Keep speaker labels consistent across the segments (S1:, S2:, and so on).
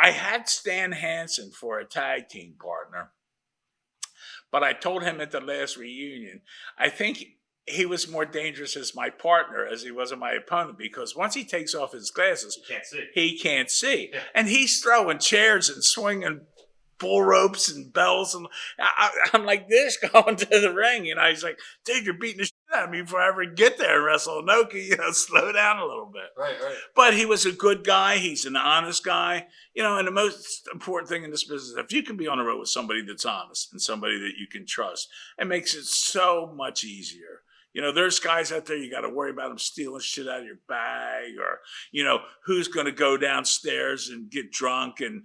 S1: I had Stan Hansen for a tag team partner, but I told him at the last reunion, I think he was more dangerous as my partner as he was as my opponent, because once he takes off his glasses, he can't see.
S2: Yeah.
S1: And he's throwing chairs and swinging bull ropes and bells. And I'm like this going to the ring. He's like, dude, you're beating the shit out of me before I ever get there and wrestle Inoki. Slow down a little bit.
S2: Right.
S1: But he was a good guy. He's an honest guy. And the most important thing in this business, if you can be on the road with somebody that's honest and somebody that you can trust, it makes it so much easier. There's guys out there, you got to worry about them stealing shit out of your bag, or, who's going to go downstairs and get drunk and,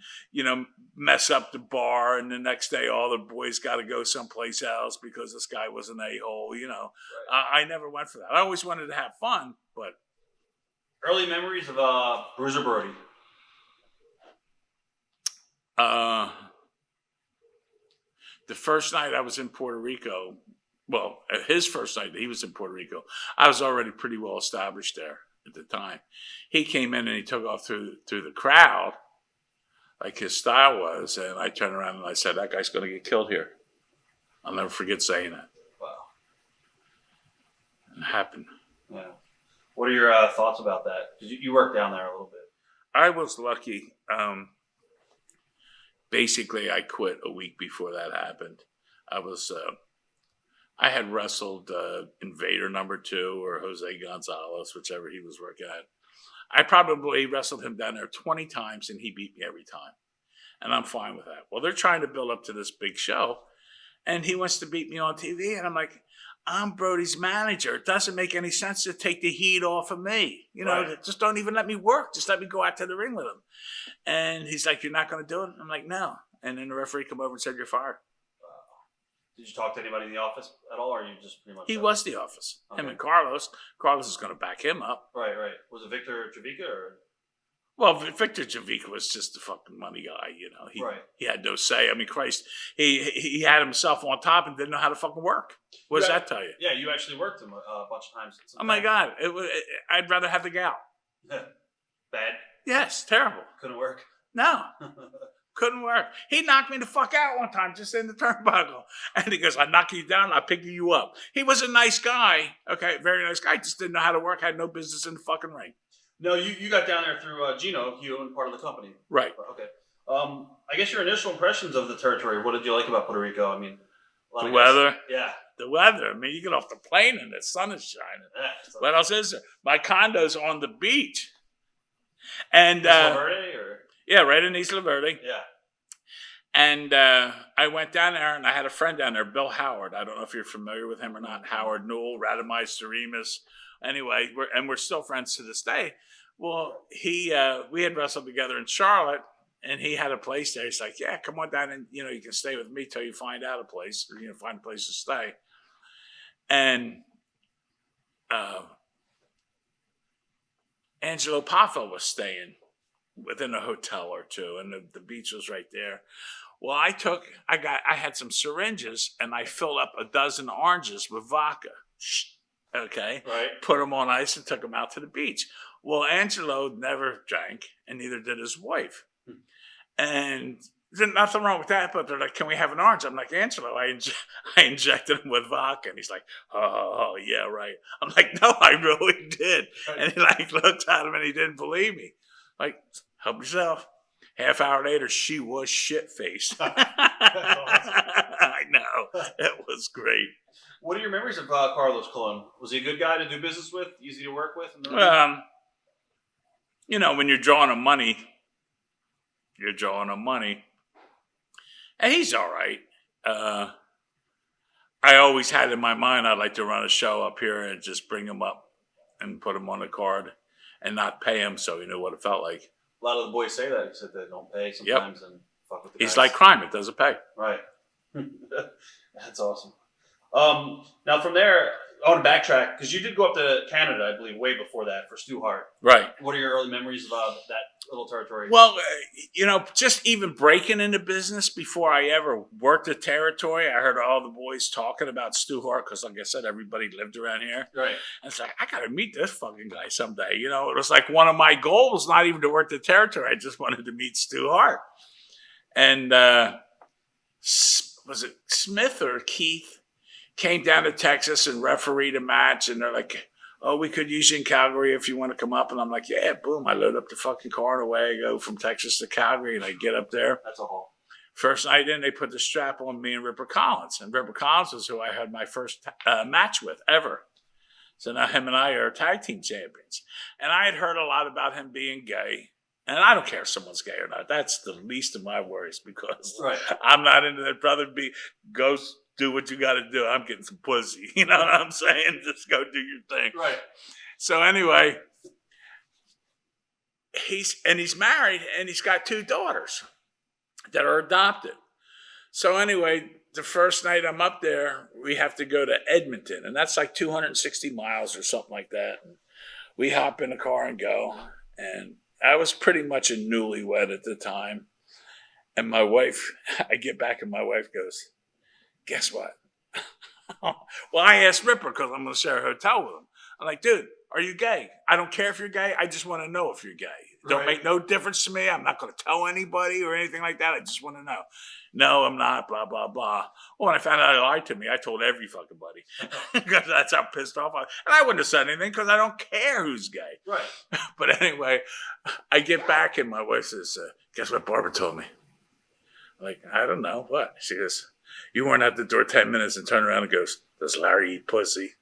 S1: mess up the bar. And the next day, all the boys got to go someplace else because this guy was an a-hole,
S2: Right.
S1: I never went for that. I always wanted to have fun, but.
S2: Early memories of Bruiser Brody.
S1: The first night I was in Puerto Rico, well, his first night that he was in Puerto Rico, I was already pretty well established there at the time. He came in and he took off through the crowd, like his style was, and I turned around and I said, that guy's going to get killed here. I'll never forget saying that.
S2: Wow.
S1: It happened.
S2: Yeah. What are your thoughts about that? Because you worked down there a little bit.
S1: I was lucky. Basically, I quit a week before that happened. I had wrestled Invader #2 or Jose Gonzalez, whichever he was working at. I probably wrestled him down there 20 times, and he beat me every time. And I'm fine with that. Well, they're trying to build up to this big show, and he wants to beat me on TV. And I'm like, I'm Brody's manager. It doesn't make any sense to take the heat off of me.
S2: Right.
S1: Just don't even let me work. Just let me go out to the ring with him. And he's like, you're not going to do it? I'm like, no. And then the referee come over and said, you're fired.
S2: Did you talk to anybody in the office at all, or you just pretty much...
S1: He was the office.
S2: Okay.
S1: Him and Carlos. Carlos is going to back him up.
S2: Right. Was it Victor Javica or...
S1: Well, Victor Javica was just a fucking money guy, He had no say. I mean, Christ, he had himself on top and didn't know how to fucking work. What does that tell you?
S2: Yeah, you actually worked him a bunch of times.
S1: Oh, my God. I'd rather have the gal.
S2: Bad?
S1: Yes, terrible.
S2: Couldn't work?
S1: No. Couldn't work. He knocked me the fuck out one time just in the turnbuckle. And he goes, I knock you down, I pick you up. He was a nice guy. Okay, very nice guy. Just didn't know how to work, had no business in the fucking ring.
S2: No, you got down there through Gino, you and part of the company.
S1: Right.
S2: Okay. I guess your initial impressions of the territory, what did you like about Puerto Rico? I mean,
S1: the weather.
S2: Yeah.
S1: The weather. I mean, you get off the plane and the sun is shining.
S2: Yeah,
S1: what else is there? My condo's on the beach. And
S2: Isla Verde, or?
S1: Yeah, right in Isla Verde.
S2: Yeah.
S1: And I went down there, and I had a friend down there, Bill Howard. I don't know if you're familiar with him or not. Howard Newell, Radamais Remus. Anyway, we're still friends to this day. Well, we had wrestled together in Charlotte, and he had a place there. He's like, yeah, come on down, and you can stay with me till you find out a place, or find a place to stay. And Angelo Paffa was staying within a hotel or two, and the beach was right there. Well, I had some syringes, and I filled up a dozen oranges with vodka. Okay,
S2: right.
S1: Put them on ice and took them out to the beach. Well, Angelo never drank, and neither did his wife. And there's nothing wrong with that, but they're like, can we have an orange? I'm like, Angelo, I injected him with vodka. And he's like, oh, yeah, right. I'm like, no, I really did. And he looked at him, and he didn't believe me. Like, help yourself. Half hour later, she was shit-faced.
S2: Awesome.
S1: I know. It was great.
S2: What are your memories of Carlos Colon? Was he a good guy to do business with? Easy to work with?
S1: When you're drawing on money, and he's all right. I always had in my mind I'd like to run a show up here and just bring him up and put him on the card and not pay him, so he knew what it felt like.
S2: A lot of the boys say that. He said they don't pay sometimes and fuck with the guys.
S1: He's like crime. It doesn't pay.
S2: Right. That's awesome. Now from there, I want to backtrack because you did go up to Canada, I believe, way before that for Stu Hart.
S1: Right.
S2: What are your early memories of that little territory?
S1: Well, just even breaking into business before I ever worked the territory, I heard all the boys talking about Stu Hart because, like I said, everybody lived around here.
S2: Right.
S1: And it's like, I got to meet this fucking guy someday. It was like one of my goals, not even to work the territory. I just wanted to meet Stu Hart. And was it Smith or Keith came down to Texas and refereed a match, and they're like, oh, we could use you in Calgary if you want to come up. And I'm like, yeah, boom. I load up the fucking car and away I go from Texas to Calgary, and I get up there.
S2: That's a haul.
S1: First night in, they put the strap on me and Ripper Collins. And Ripper Collins was who I had my first match with ever. So now him and I are tag team champions. And I had heard a lot about him being gay. And I don't care if someone's gay or not. That's the least of my worries because I'm not into that. Brother, go do what you got to do. I'm getting some pussy. You know what I'm saying? Just go do your thing.
S2: Right.
S1: So anyway, he's married and he's got 2 daughters that are adopted. So anyway, the first night I'm up there, we have to go to Edmonton, and that's like 260 miles or something like that. And we hop in the car and go, and I was pretty much a newlywed at the time. And my wife, I get back and my wife goes, guess what? Well, I asked Ripper because I'm going to share a hotel with him. I'm like, dude, are you gay? I don't care if you're gay. I just want to know if you're gay. Don't make no difference to me. I'm not going to tell anybody or anything like that. I just want to know. No, I'm not, blah, blah, blah. Well, when I found out he lied to me, I told every fucking buddy. Because that's how pissed off I was. And I wouldn't have said anything because I don't care who's gay.
S2: Right.
S1: But anyway, I get back and my wife says, guess what Barbara told me? I'm like, I don't know. What? She goes, you weren't at the door 10 minutes and turned around and goes, does Larry eat pussy?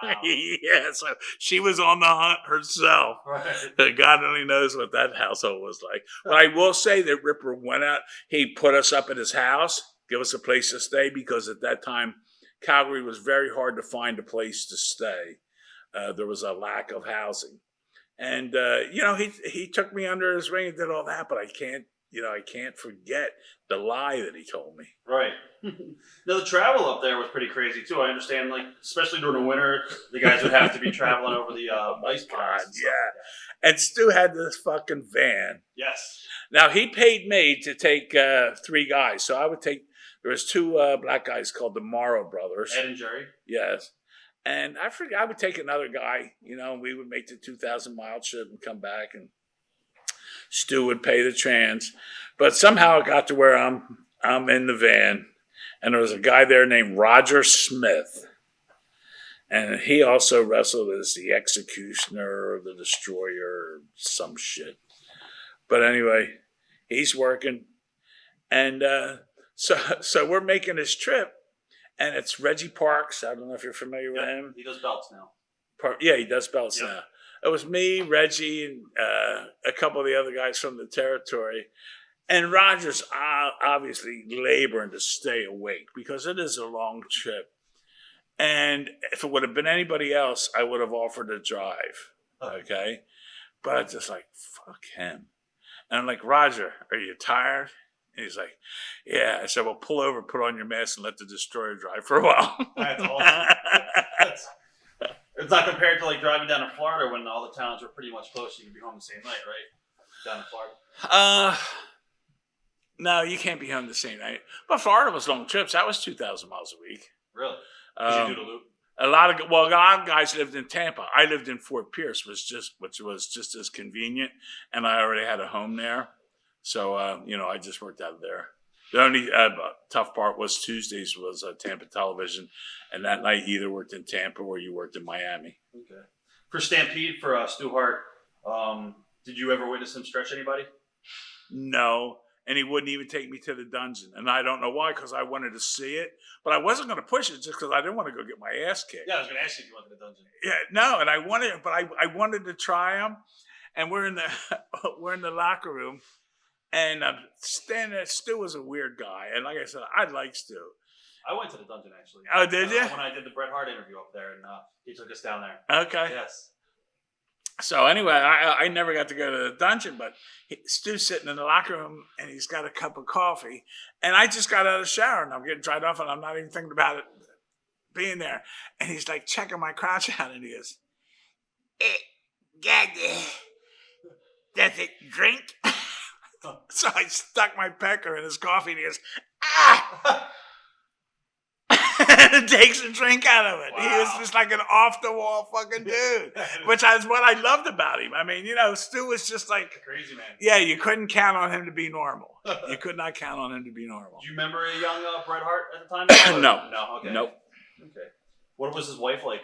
S2: Wow.
S1: Yeah, so she was on the hunt herself.
S2: Right.
S1: God only knows what that household was like. But I will say that Ripper went out. He put us up at his house, give us a place to stay, because at that time, Calgary was very hard to find a place to stay. There was a lack of housing. And, he took me under his wing and did all that, but I can't forget the lie that he told me.
S2: Right. Now, the travel up there was pretty crazy, too. I understand, especially during the winter, the guys would have to be traveling over the ice ponds.
S1: Yeah. And Stu had this fucking van.
S2: Yes.
S1: Now, he paid me to take 3 guys. So I would take, there was 2 black guys called the Morrow Brothers.
S2: Ed and Jerry?
S1: Yes. And I forget, I would take another guy, and we would make the 2,000-mile trip and come back, and Stu would pay the trans. But somehow it got to where I'm in the van, and there was a guy there named Roger Smith. And he also wrestled as the Executioner or the Destroyer or some shit. But anyway, he's working. And so we're making this trip, and it's Reggie Parks. I don't know if you're familiar with him.
S2: He does belts now.
S1: He does belts now. It was me, Reggie, and a couple of the other guys from the territory. And Roger's obviously laboring to stay awake because it is a long trip. And if it would have been anybody else, I would have offered to drive. Okay? But I was just like, fuck him. And I'm like, Roger, are you tired? And he's like, yeah. I said, well, pull over, put on your mask, and let the Destroyer drive for a while.
S2: That's awesome. It's not compared to driving down to Florida when all the towns were pretty much close. You could be home the same night, right? Down in Florida.
S1: No, you can't be home the same night. But Florida was long trips. That was 2,000 miles a week.
S2: Really? Did you do the loop?
S1: A lot of guys lived in Tampa. I lived in Fort Pierce, which was just as convenient, and I already had a home there. So I just worked out of there. The only tough part was Tuesdays was Tampa television, and that night you either worked in Tampa or you worked in Miami.
S2: Okay. For Stampede, for Stu Hart, did you ever witness him stretch anybody?
S1: No, and he wouldn't even take me to the dungeon, and I don't know why, because I wanted to see it, but I wasn't going to push it just because I didn't want to go get my ass kicked.
S2: Yeah, I was going to ask you if you went to the dungeon.
S1: Yeah, no, and I wanted to try them, and we're in the locker room. And Stan, Stu was a weird guy. And like I said, I like Stu.
S2: I went to the dungeon, actually.
S1: Oh, did you?
S2: When I did the Bret Hart interview up there, and he took us down there.
S1: Okay.
S2: Yes.
S1: So anyway, I never got to go to the dungeon, but Stu's sitting in the locker room, and he's got a cup of coffee. And I just got out of the shower, and I'm getting dried off, and I'm not even thinking about it being there. And he's like checking my crotch out, and he goes, God, does it drink? So I stuck my pecker in his coffee, and he goes, ah! And takes a drink out of it. Wow. He was just like an off-the-wall fucking dude, which is what I loved about him. I mean, Stu was just like...
S2: Crazy man.
S1: Yeah, you couldn't count on him to be normal. You could not count on him to be normal.
S2: Do you remember a young Bret Hart at the time?
S1: No.
S2: No, okay.
S1: Nope.
S2: Okay. What was his wife like?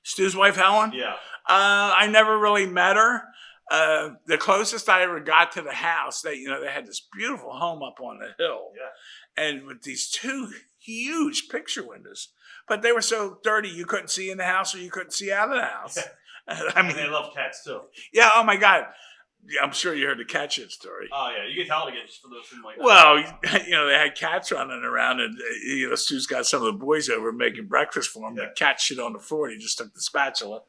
S1: Stu's wife, Helen?
S2: Yeah.
S1: I never really met her. The closest I ever got to the house, they had this beautiful home up on the hill.
S2: Yeah.
S1: And with these two huge picture windows. But they were so dirty you couldn't see in the house or you couldn't see out of the house.
S2: Yeah.
S1: I mean,
S2: they love cats too.
S1: Yeah, oh my God. I'm sure you heard the cat shit story.
S2: Oh, yeah. You can tell it again just for those who might not.
S1: Well, they had cats running around, and, Stu's got some of the boys over making breakfast for him. Yeah. The cat shit on the floor, and he just took the spatula,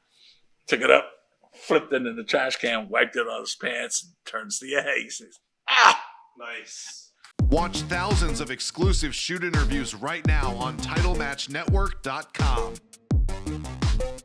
S1: took it up, flipped it in the trash can, wiped it on his pants, and turns the eggs. Ah!
S2: Nice.
S3: Watch thousands of exclusive shoot interviews right now on TitleMatchNetwork.com.